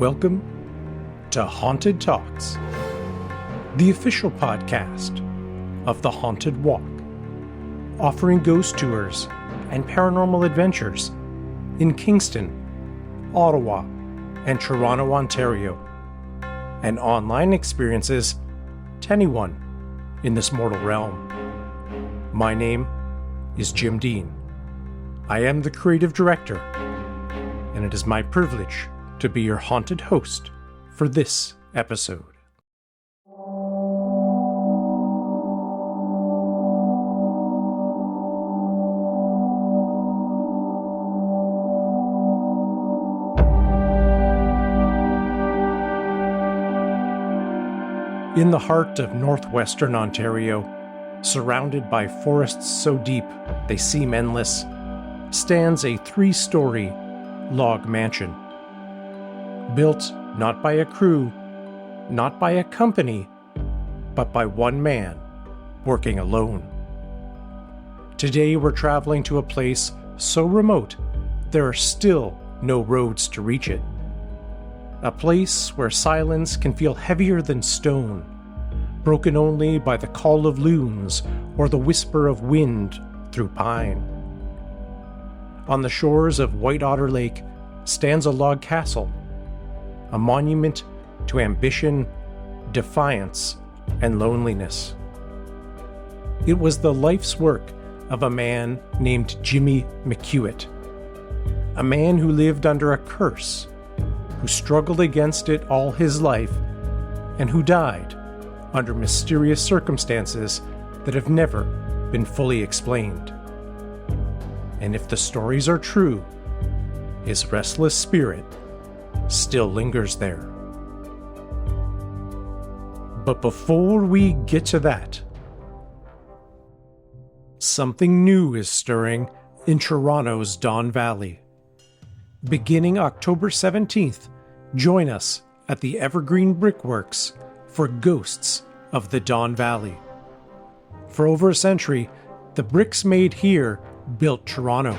Welcome to Haunted Talks, the official podcast of The Haunted Walk, offering ghost tours and paranormal adventures in Kingston, Ottawa, and Toronto, Ontario, and online experiences to anyone in this mortal realm. My name is Jim Dean. I am the creative director, and it is my privilege to be your haunted host for this episode. In the heart of northwestern Ontario, surrounded by forests so deep they seem endless, stands a 3-story log mansion. Built not by a crew, not by a company, but by one man working alone. Today we're traveling to a place so remote there are still no roads to reach it. A place where silence can feel heavier than stone, broken only by the call of loons or the whisper of wind through pine. On the shores of White Otter Lake stands a log castle, a monument to ambition, defiance, and loneliness. It was the life's work of a man named Jimmy McOuat, a man who lived under a curse, who struggled against it all his life, and who died under mysterious circumstances that have never been fully explained. And if the stories are true, his restless spirit still lingers there. But before we get to that, something new is stirring in Toronto's Don Valley. Beginning October 17th, join us at the Evergreen Brickworks for Ghosts of the Don Valley. For over a century, the bricks made here built Toronto.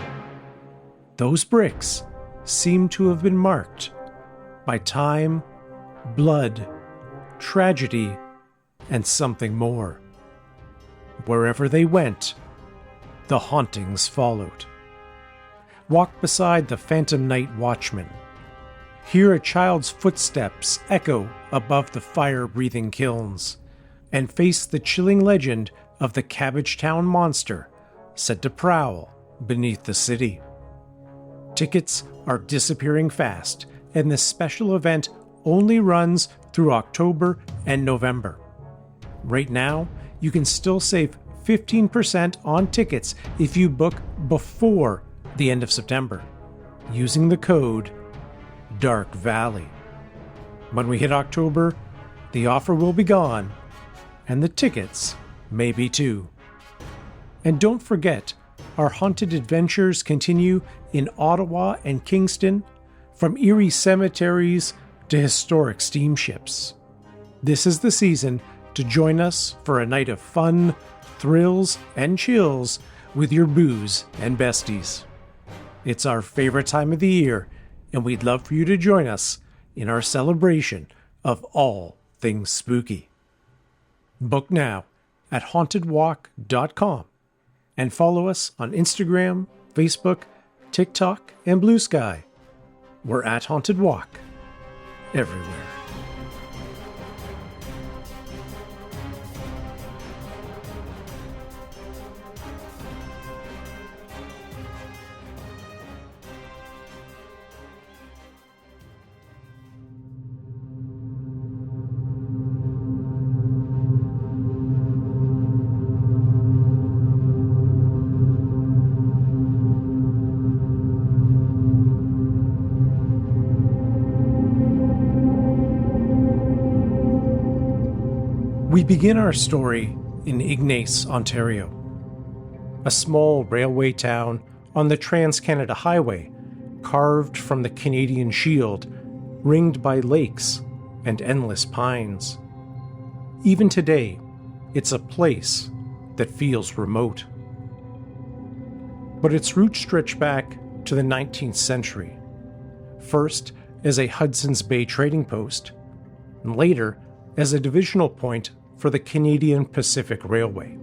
Those bricks seem to have been marked by time, blood, tragedy, and something more. Wherever they went, the hauntings followed. Walk beside the phantom night watchman. Hear a child's footsteps echo above the fire-breathing kilns, and face the chilling legend of the Cabbagetown monster said to prowl beneath the city. Tickets are disappearing fast, and this special event only runs through October and November. Right now, you can still save 15% on tickets if you book before the end of September, using the code Dark Valley. When we hit October, the offer will be gone, and the tickets may be too. And don't forget, our haunted adventures continue in Ottawa and Kingston, from eerie cemeteries to historic steamships. This is the season to join us for a night of fun, thrills, and chills with your booze and besties. It's our favorite time of the year, and we'd love for you to join us in our celebration of all things spooky. Book now at hauntedwalk.com and follow us on Instagram, Facebook, TikTok, and Blue Sky. We're at Haunted Walk everywhere. We begin our story in Ignace, Ontario, a small railway town on the Trans-Canada Highway, carved from the Canadian Shield, ringed by lakes and endless pines. Even today, it's a place that feels remote. But its roots stretch back to the 19th century, first as a Hudson's Bay trading post, and later as a divisional point for the Canadian Pacific Railway.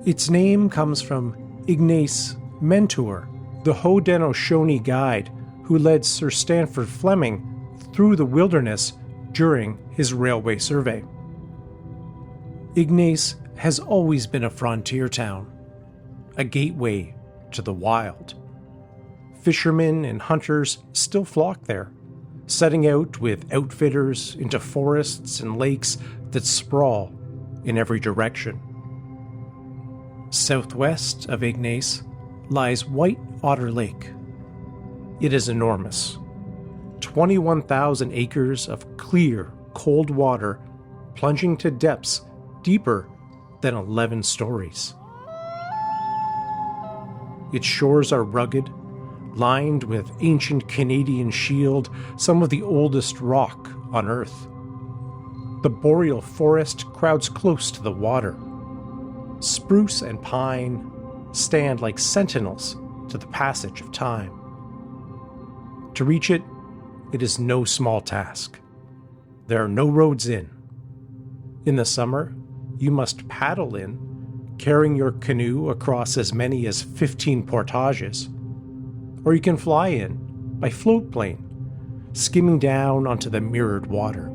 Its name comes from Ignace Mentor, the Haudenosaunee guide who led Sir Stanford Fleming through the wilderness during his railway survey. Ignace has always been a frontier town, a gateway to the wild. Fishermen and hunters still flock there, setting out with outfitters into forests and lakes that sprawl in every direction. Southwest of Ignace lies White Otter Lake. It is enormous. 21,000 acres of clear, cold water plunging to depths deeper than 11 stories. Its shores are rugged, lined with ancient Canadian shield, some of the oldest rock on Earth. The boreal forest crowds close to the water. Spruce and pine stand like sentinels to the passage of time. To reach it, it is no small task. There are no roads in. In the summer, you must paddle in, carrying your canoe across as many as 15 portages. Or you can fly in by float plane, skimming down onto the mirrored water.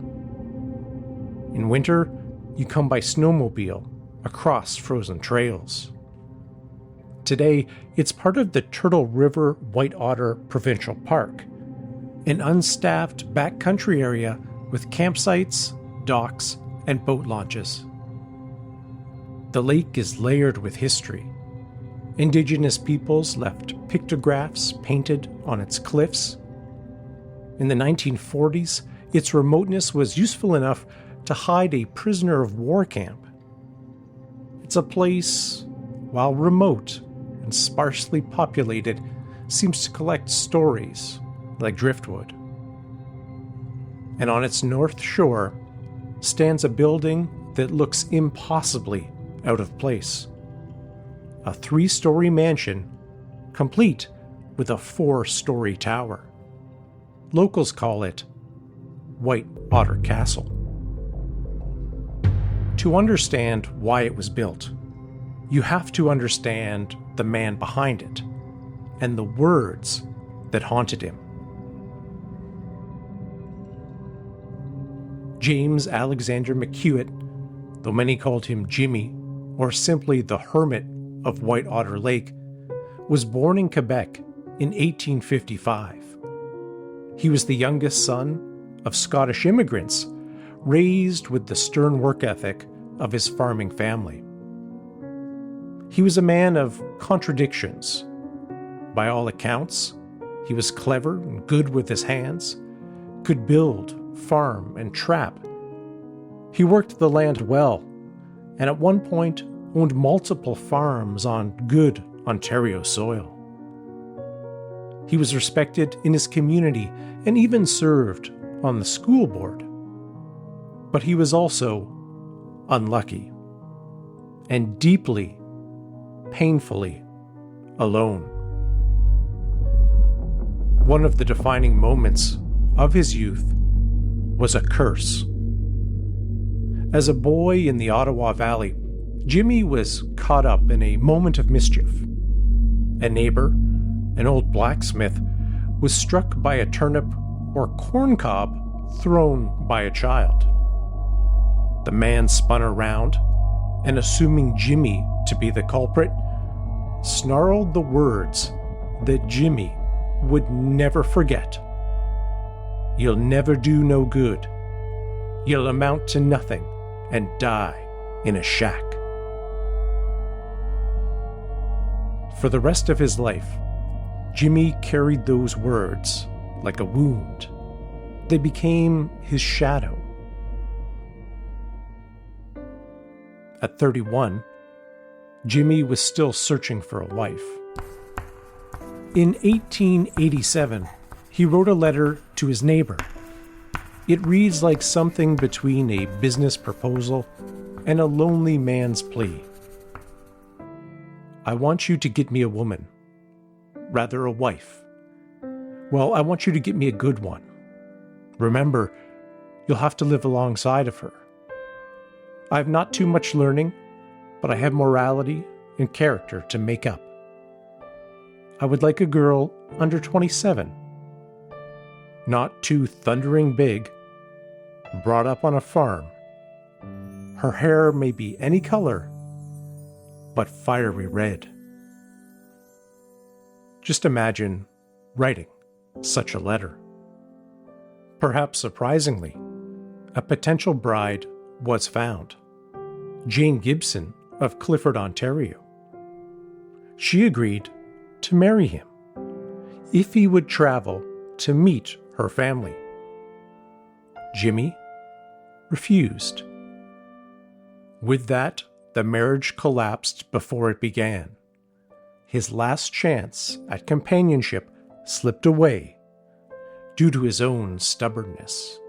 In winter, you come by snowmobile across frozen trails. Today, it's part of the Turtle River White Otter Provincial Park, an unstaffed backcountry area with campsites, docks, and boat launches. The lake is layered with history. Indigenous peoples left pictographs painted on its cliffs. In the 1940s, its remoteness was useful enough to hide a prisoner of war camp. It's a place, while remote and sparsely populated, seems to collect stories like driftwood. And on its north shore stands a building that looks impossibly out of place. A 3-story mansion, complete with a 4-story tower. Locals call it White Otter Castle. To understand why it was built, you have to understand the man behind it and the words that haunted him. James Alexander McOuat, though many called him Jimmy, or simply the Hermit of White Otter Lake, was born in Quebec in 1855. He was the youngest son of Scottish immigrants, raised with the stern work ethic of his farming family. He was a man of contradictions. By all accounts, he was clever and good with his hands, could build, farm, and trap. He worked the land well, and at one point owned multiple farms on good Ontario soil. He was respected in his community and even served on the school board. But he was also unlucky and deeply, painfully alone. One of the defining moments of his youth was a curse. As a boy in the Ottawa Valley, Jimmy was caught up in a moment of mischief. A neighbor, an old blacksmith, was struck by a turnip or corn cob thrown by a child. The man spun around and, assuming Jimmy to be the culprit, snarled the words that Jimmy would never forget. "You'll never do no good. You'll amount to nothing and die in a shack." For the rest of his life, Jimmy carried those words like a wound. They became his shadow. At 31, Jimmy was still searching for a wife. In 1887, he wrote a letter to his neighbor. It reads like something between a business proposal and a lonely man's plea. "I want you to get me a woman, rather a wife, Well, I want you to get me a good one. Remember, you'll have to live alongside of her. I have not too much learning, but I have morality and character to make up. I would like a girl under 27. Not too thundering big, brought up on a farm. Her hair may be any color, but fiery red. Just imagine writing such a letter. Perhaps surprisingly, a potential bride was found. Jane Gibson of Clifford, Ontario. She agreed to marry him if he would travel to meet her family. Jimmy refused. With that, the marriage collapsed before it began. His last chance at companionship slipped away due to his own stubbornness.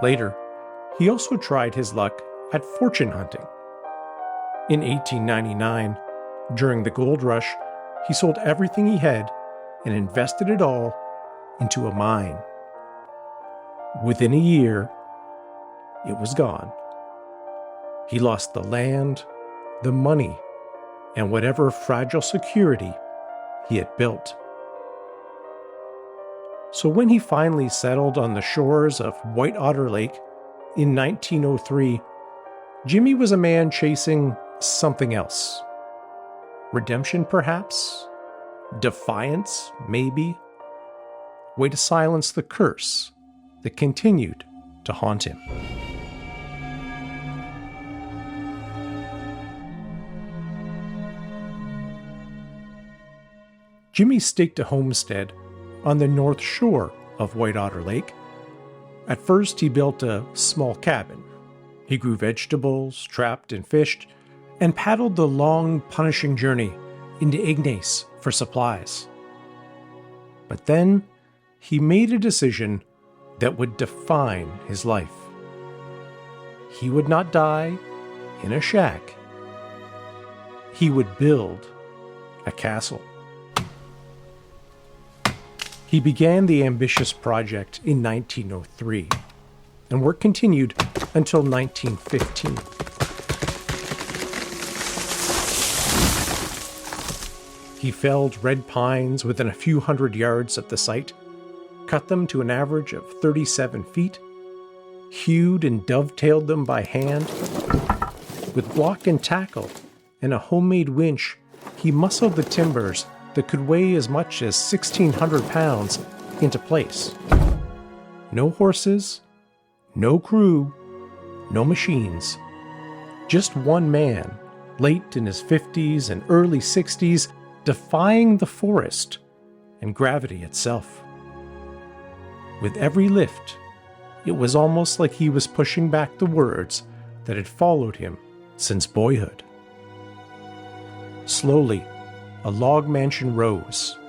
Later, he also tried his luck at fortune hunting. In 1899, during the gold rush, he sold everything he had and invested it all into a mine. Within a year, it was gone. He lost the land, the money, and whatever fragile security he had built. So when he finally settled on the shores of White Otter Lake in 1903, Jimmy was a man chasing something else. Redemption, perhaps? Defiance, maybe? Way to silence the curse that continued to haunt him. Jimmy staked a homestead on the north shore of White Otter Lake. At first, he built a small cabin. He grew vegetables, trapped and fished, and paddled the long, punishing journey into Ignace for supplies. But then, he made a decision that would define his life. He would not die in a shack. He would build a castle. He began the ambitious project in 1903, and work continued until 1915. He felled red pines within a few hundred yards of the site, cut them to an average of 37 feet, hewed and dovetailed them by hand. With block and tackle and a homemade winch, he muscled the timbers that could weigh as much as 1,600 pounds into place. No horses, no crew, no machines. Just one man, late in his 50s and early 60s, defying the forest and gravity itself. With every lift, it was almost like he was pushing back the words that had followed him since boyhood. Slowly, a log mansion rose.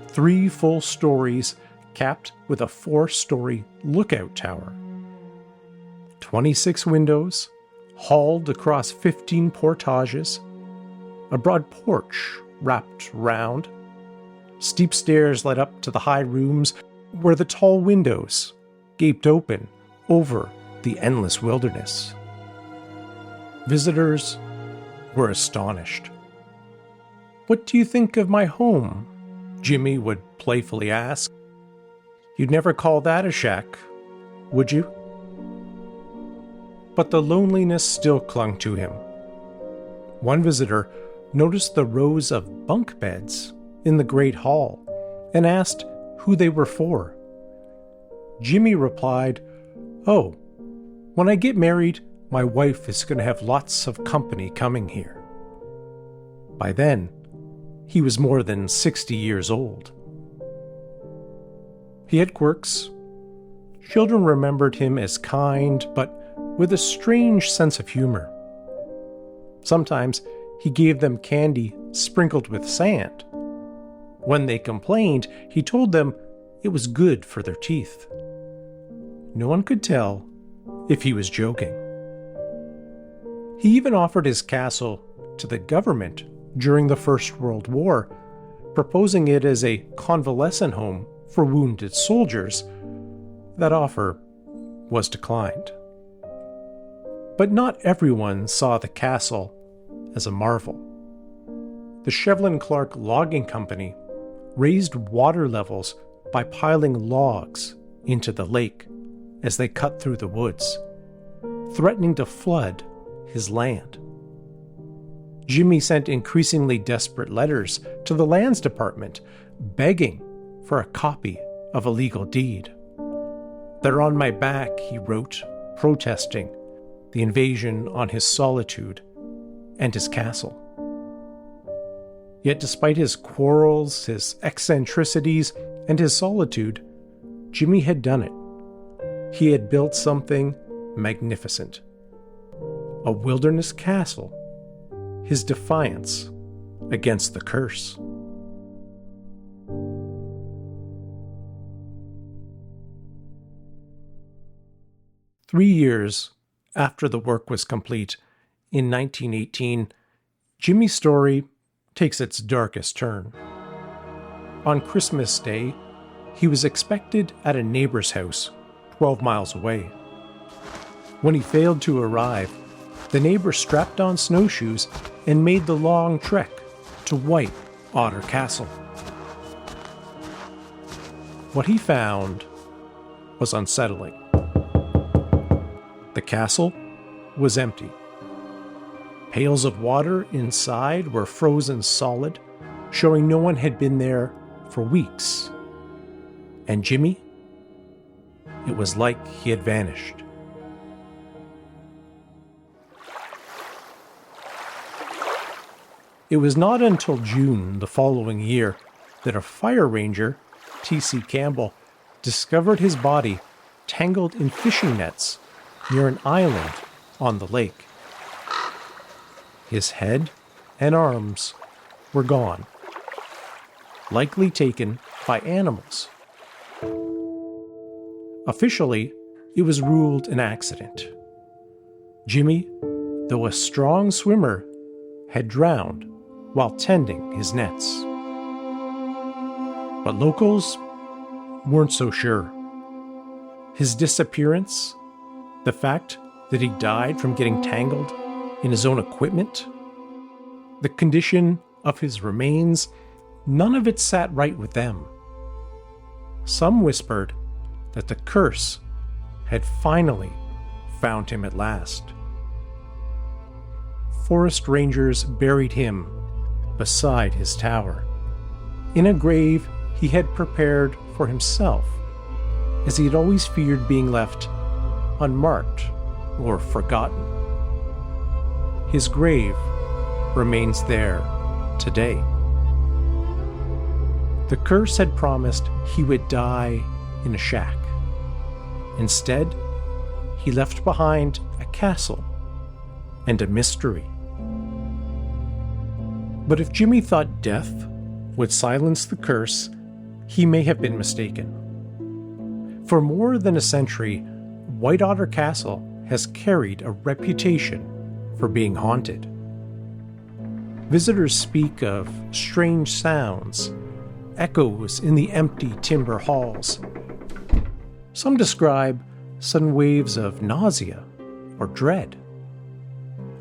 3 full stories capped with a 4-story lookout tower. 26 windows, hauled across 15 portages, a broad porch wrapped round. Steep stairs led up to the high rooms where the tall windows gaped open over the endless wilderness. Visitors were astonished. "What do you think of my home?" Jimmy would playfully ask. "You'd never call that a shack, would you?" But the loneliness still clung to him. One visitor noticed the rows of bunk beds in the great hall and asked who they were for. Jimmy replied, "Oh, when I get married, my wife is going to have lots of company coming here." By then, he was more than 60 years old. He had quirks. Children remembered him as kind, but with a strange sense of humor. Sometimes he gave them candy sprinkled with sand. When they complained, he told them it was good for their teeth. No one could tell if he was joking. He even offered his castle to the government during the First World War, proposing it as a convalescent home for wounded soldiers. That offer was declined. But not everyone saw the castle as a marvel. The Shevlin Clark Logging Company raised water levels by piling logs into the lake as they cut through the woods, threatening to flood his land. Jimmy sent increasingly desperate letters to the lands department, begging for a copy of a legal deed. "They're on my back," he wrote, protesting the invasion on his solitude and his castle. Yet despite his quarrels, his eccentricities, and his solitude, Jimmy had done it. He had built something magnificent. A wilderness castle, his defiance against the curse. Three years after the work was complete, in 1918, Jimmy's story takes its darkest turn. On Christmas Day, he was expected at a neighbor's house 12 miles away. When he failed to arrive, the neighbor strapped on snowshoes and made the long trek to White Otter Castle. What he found was unsettling. The castle was empty. Pails of water inside were frozen solid, showing no one had been there for weeks. And Jimmy? It was like he had vanished. It was not until June the following year that a fire ranger, T.C. Campbell, discovered his body tangled in fishing nets near an island on the lake. His head and arms were gone, likely taken by animals. Officially, it was ruled an accident. Jimmy, though a strong swimmer, had drowned while tending his nets. But locals weren't so sure. His disappearance, the fact that he died from getting tangled in his own equipment, the condition of his remains, none of it sat right with them. Some whispered that the curse had finally found him at last. Forest rangers buried him beside his tower, in a grave he had prepared for himself, as he had always feared being left unmarked or forgotten. His grave remains there today. The curse had promised he would die in a shack. Instead, he left behind a castle and a mystery. But if Jimmy thought death would silence the curse, he may have been mistaken. For more than a century, White Otter Castle has carried a reputation for being haunted. Visitors speak of strange sounds, echoes in the empty timber halls. Some describe sudden waves of nausea or dread.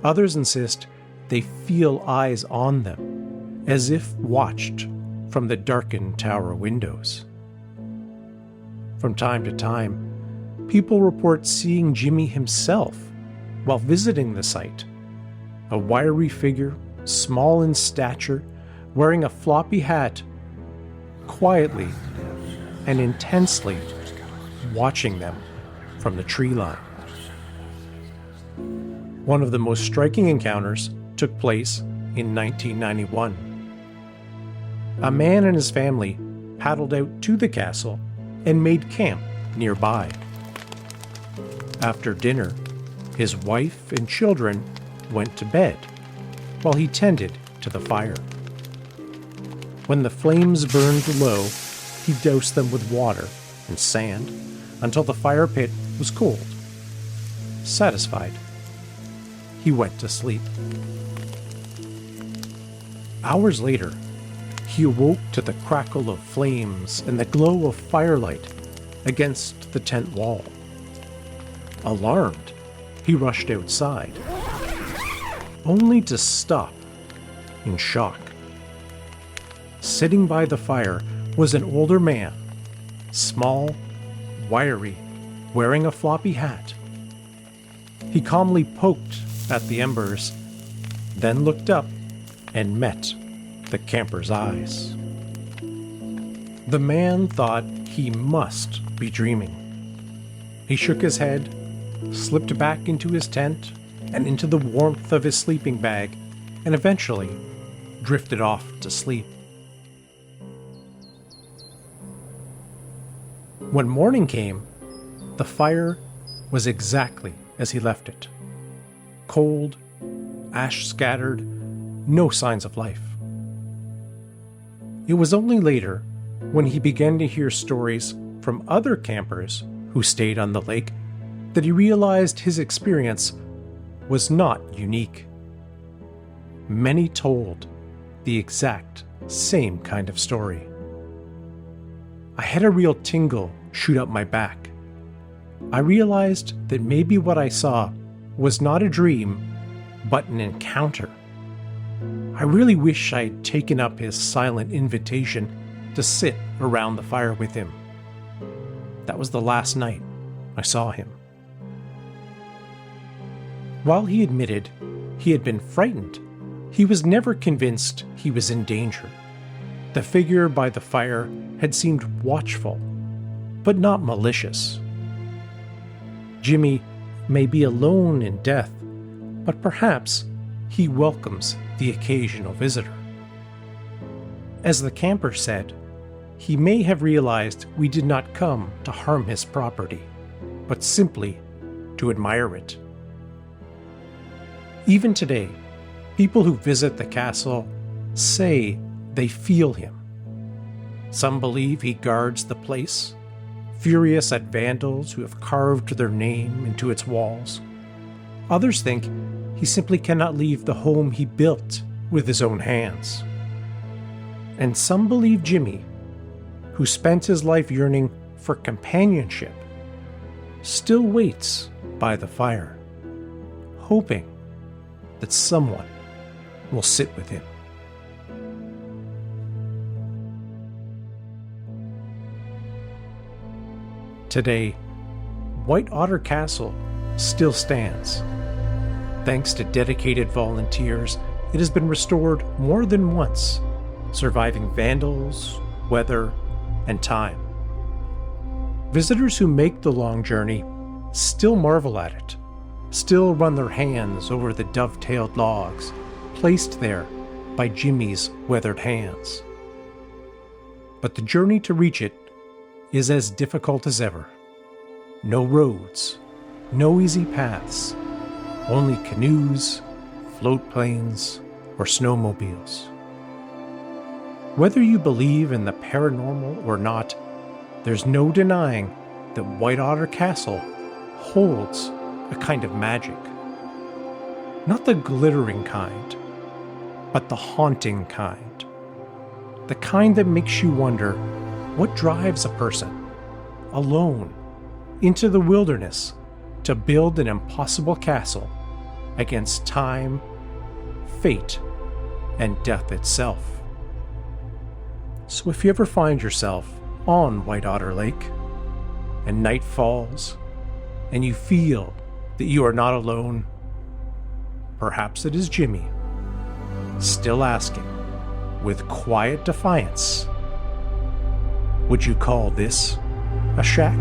Others insist they feel eyes on them, as if watched from the darkened tower windows. From time to time, people report seeing Jimmy himself while visiting the site. A wiry figure, small in stature, wearing a floppy hat, quietly and intensely watching them from the tree line. One of the most striking encounters took place in 1991. A man and his family paddled out to the castle and made camp nearby. After dinner, his wife and children went to bed while he tended to the fire. When the flames burned low, he doused them with water and sand until the fire pit was cold. Satisfied, he went to sleep. Hours later, he awoke to the crackle of flames and the glow of firelight against the tent wall. Alarmed, he rushed outside, only to stop in shock. Sitting by the fire was an older man, small, wiry, wearing a floppy hat. He calmly poked at the embers, then looked up and met the camper's eyes. The man thought he must be dreaming. He shook his head, slipped back into his tent and into the warmth of his sleeping bag, and eventually drifted off to sleep. When morning came, the fire was exactly as he left it. Cold, ash scattered, no signs of life. It was only later, when he began to hear stories from other campers who stayed on the lake, that he realized his experience was not unique. Many told the exact same kind of story. I had a real tingle shoot up my back. I realized that maybe what I saw was not a dream, but an encounter. I really wish I'd taken up his silent invitation to sit around the fire with him. That was the last night I saw him. While he admitted he had been frightened, he was never convinced he was in danger. The figure by the fire had seemed watchful, but not malicious. Jimmy may be alone in death, but perhaps he welcomes the occasional visitor. As the camper said, he may have realized we did not come to harm his property, but simply to admire it. Even today, people who visit the castle say they feel him. Some believe he guards the place, furious at vandals who have carved their name into its walls. Others think he simply cannot leave the home he built with his own hands. And some believe Jimmy, who spent his life yearning for companionship, still waits by the fire, hoping that someone will sit with him. Today, White Otter Castle still stands. Thanks to dedicated volunteers, it has been restored more than once, surviving vandals, weather, and time. Visitors who make the long journey still marvel at it, still run their hands over the dovetailed logs placed there by Jimmy's weathered hands. But the journey to reach it is as difficult as ever. No roads, no easy paths, only canoes, float planes, or snowmobiles. Whether you believe in the paranormal or not, there's no denying that White Otter Castle holds a kind of magic. Not the glittering kind, but the haunting kind. The kind that makes you wonder what drives a person, alone, into the wilderness to build an impossible castle against time, fate, and death itself. So if you ever find yourself on White Otter Lake, and night falls, and you feel that you are not alone, perhaps it is Jimmy, still asking, with quiet defiance, would you call this a shack?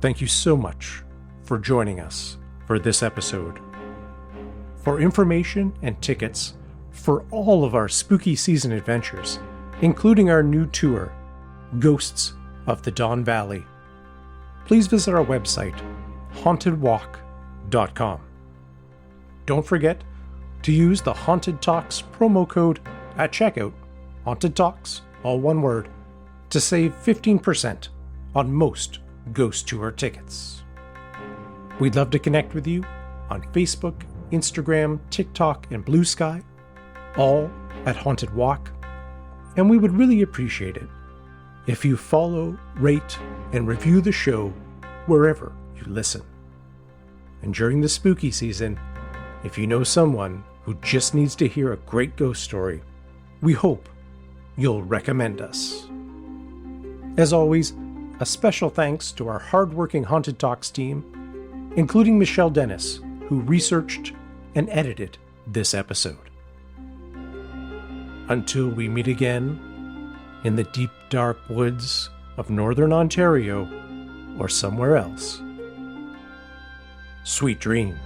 Thank you so much for joining us for this episode. For information and tickets for all of our spooky season adventures, including our new tour, Ghosts of the Don Valley, please visit our website, hauntedwalk.com. Don't forget to use the Haunted Talks promo code at checkout, Haunted Talks, all one word, to save 15% on most ghost tour tickets. We'd love to connect with you on Facebook, Instagram, TikTok, and Blue Sky, all at Haunted Walk, and we would really appreciate it if you follow, rate, and review the show wherever you listen. And during the spooky season, if you know someone who just needs to hear a great ghost story, we hope you'll recommend us. As always, a special thanks to our hardworking Haunted Talks team, including Michelle Dennis, who researched and edited this episode. Until we meet again in the deep, dark woods of Northern Ontario or somewhere else, sweet dreams.